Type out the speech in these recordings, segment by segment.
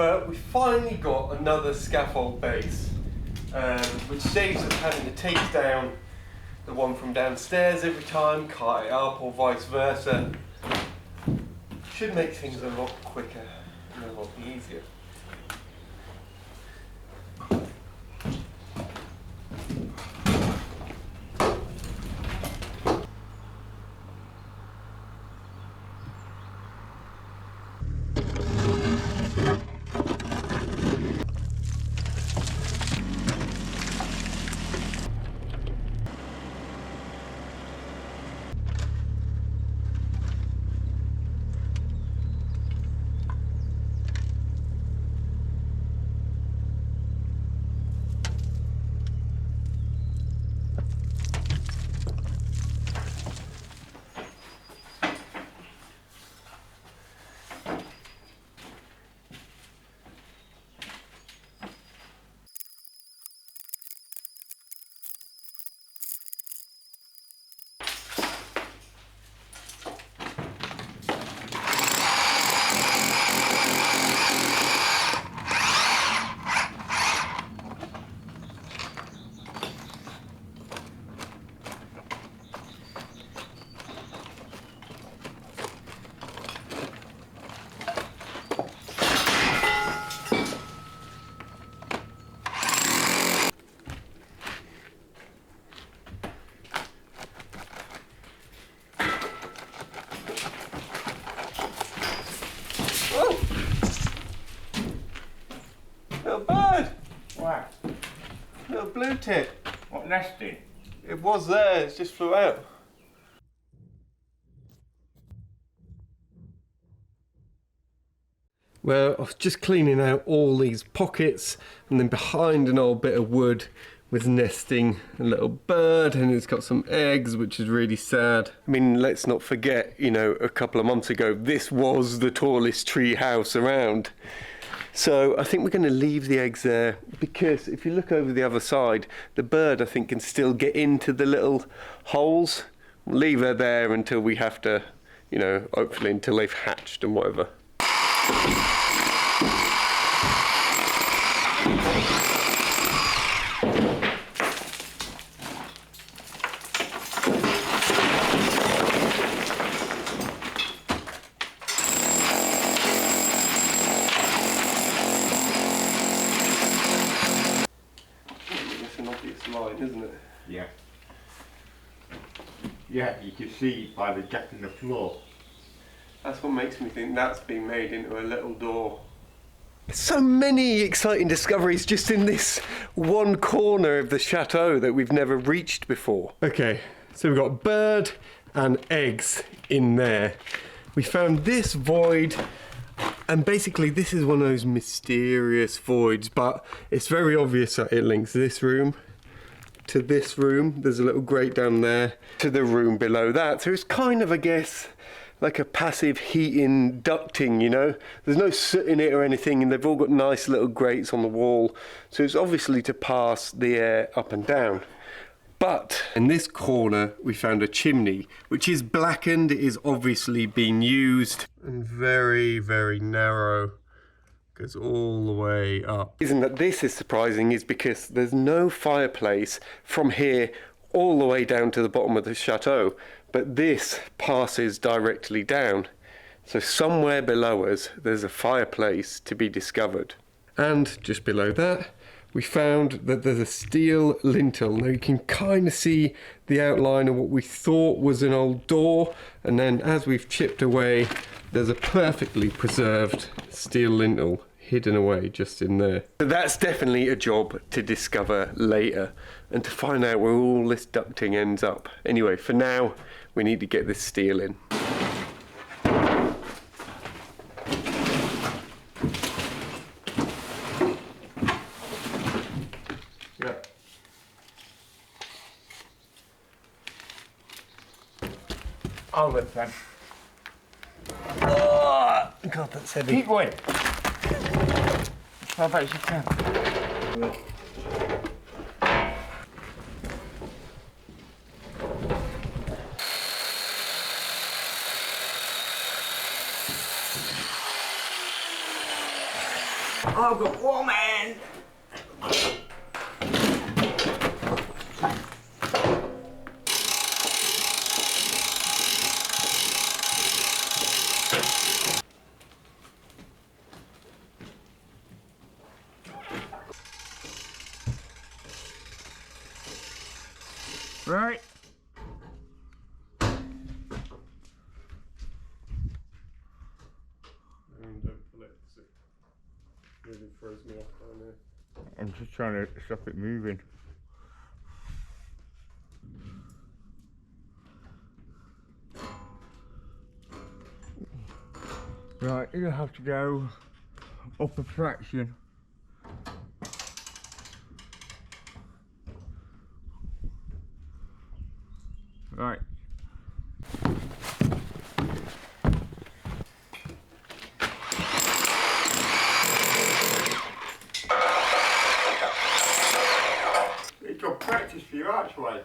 But we finally got another scaffold base, which saves us having to take down the one from downstairs every time, cart it up, or vice versa. Should make things a lot quicker and a lot easier. Blue tit. What nesting? It was there, it just flew out. Well, I was just cleaning out all these pockets, and then behind an old bit of wood was nesting a little bird, and it's got some eggs, which is really sad. I mean, let's not forget, you know, a couple of months ago, this was the tallest tree house around. So I think we're going to leave the eggs there, because if you look over the other side, the bird, I think, can still get into the little holes. We'll leave her there until we have to, you know, hopefully until they've hatched and whatever. Line, isn't it? Yeah. Yeah, you can see by the gap in the floor. That's what makes me think that's been made into a little door. So many exciting discoveries just in this one corner of the chateau that we've never reached before. Okay, so we've got bird and eggs in there. We found this void, and basically this is one of those mysterious voids, but it's very obvious that it links this room to this room. There's a little grate down there to the room below that. So it's kind of, I guess, like a passive heating ducting, you know. There's no soot in it or anything, and they've all got nice little grates on the wall. So it's obviously to pass the air up and down. But in this corner, we found a chimney, which is blackened. It is obviously being used, and very, very narrow. Goes all the way up. The reason that this is surprising is because there's no fireplace from here all the way down to the bottom of the chateau, but this passes directly down. So somewhere below us, there's a fireplace to be discovered. And just below that, we found that there's a steel lintel. Now you can kind of see the outline of what we thought was an old door, and then as we've chipped away, there's a perfectly preserved steel lintel hidden away just in there. So that's definitely a job to discover later, and to find out where all this ducting ends up. Anyway, for now, we need to get this steel in. Yeah. I'll lift then. Oh, God, that's heavy. Keep going. As far back as you can. I've got one man. Right. Don't pull it, 'cause it really throws me off down there. I'm just trying to stop it moving. Right, you're gonna have to go up a fraction. Right. It's got practice for you, actually.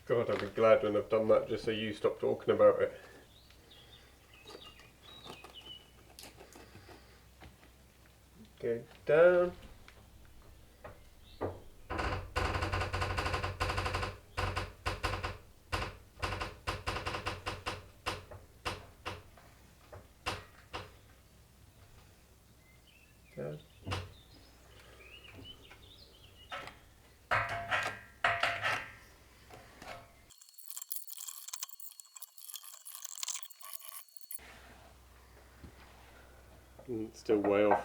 God, I'll be glad when I've done that just so you stop talking about it. Go down. Down. Still way off.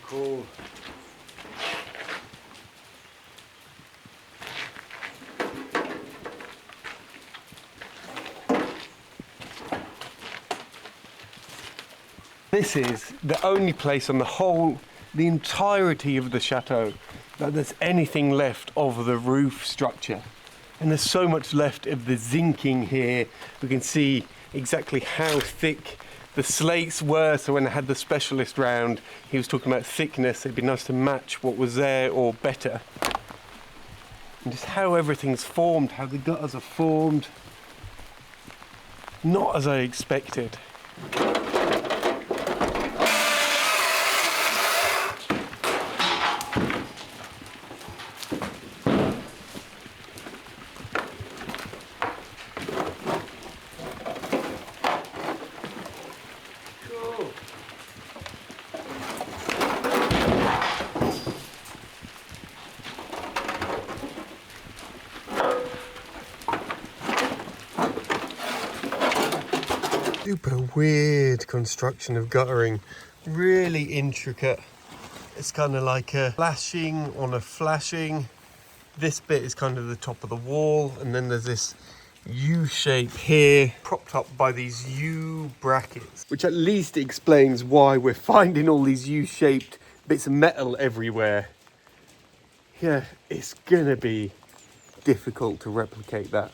Cool. This is the only place on the entirety of the chateau that there's anything left of the roof structure. And there's so much left of the zinking here. We can see exactly how thick the slates were. So when I had the specialist round, he was talking about thickness. It'd be nice to match what was there or better. And just how everything's formed, how the gutters are formed. Not as I expected. Super weird construction of guttering, really intricate. It's kind of like a flashing on a flashing. This bit is kind of the top of the wall, and then there's this U shape here, propped up by these U brackets, which at least explains why we're finding all these U-shaped bits of metal everywhere. Yeah, it's gonna be difficult to replicate that.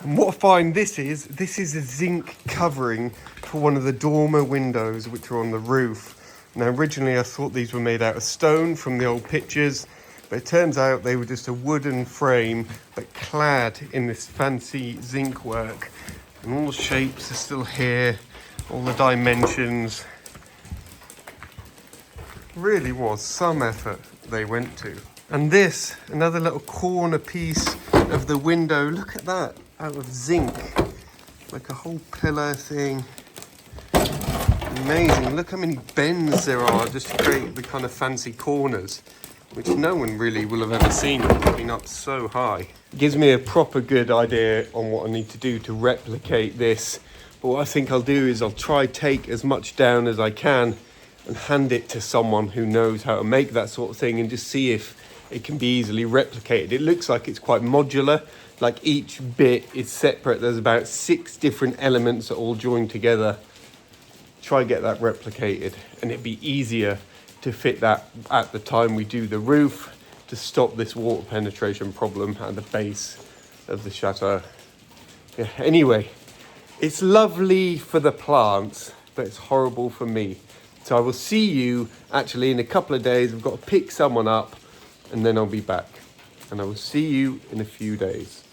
And what I find this is a zinc covering for one of the dormer windows which are on the roof. Now originally I thought these were made out of stone from the old pictures, but it turns out they were just a wooden frame but clad in this fancy zinc work. And all the shapes are still here, all the dimensions. Really was some effort they went to. And this, another little corner piece of the window, look at that. Out of zinc, like a whole pillar thing. Amazing. Look how many bends there are just to create the kind of fancy corners, which no one really will have ever seen being up so high. It gives me a proper good idea on what I need to do to replicate this. But what I think I'll do is I'll try take as much down as I can and hand it to someone who knows how to make that sort of thing and just see if it can be easily replicated. It looks like it's quite modular. Like each bit is separate. There's about 6 different elements that all join together. Try get that replicated, and it'd be easier to fit that at the time we do the roof to stop this water penetration problem at the base of the chateau. Yeah, anyway, It's lovely for the plants, but it's horrible for me. So I will see you actually in a couple of days. I've got to pick someone up and then I'll be back. And I will see you in a few days.